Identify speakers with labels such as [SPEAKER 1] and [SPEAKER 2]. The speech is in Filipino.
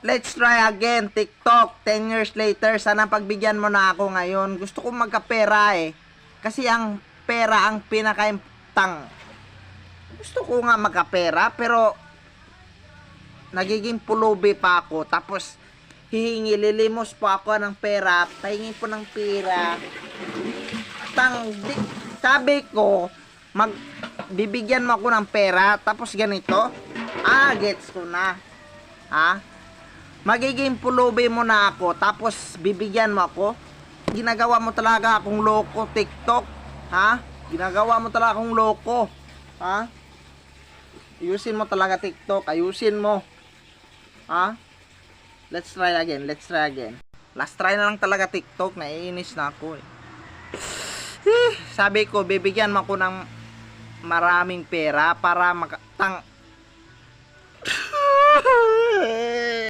[SPEAKER 1] Let's try again, TikTok. 10 years later, sana pagbigyan mo na ako ngayon. Gusto ko magkapera eh. Kasi ang pera ang pinakaimpang. Gusto ko nga magkapera, pero nagiging pulubi pa ako. Tapos, lilimos po ako ng pera. Pahingi po ng pera. Sabi ko, bibigyan mo ako ng pera. Tapos ganito. Gets ko na. Magiging pulubi mo na ako, tapos bibigyan mo ako. Ginagawa mo talaga akong loko, TikTok. Ginagawa mo talaga akong loko. Ayusin mo talaga, TikTok. Ayusin mo. Let's try again. Last try na lang talaga, TikTok. Naiinis na ako eh. Sabi ko, bibigyan mo ako ng maraming pera para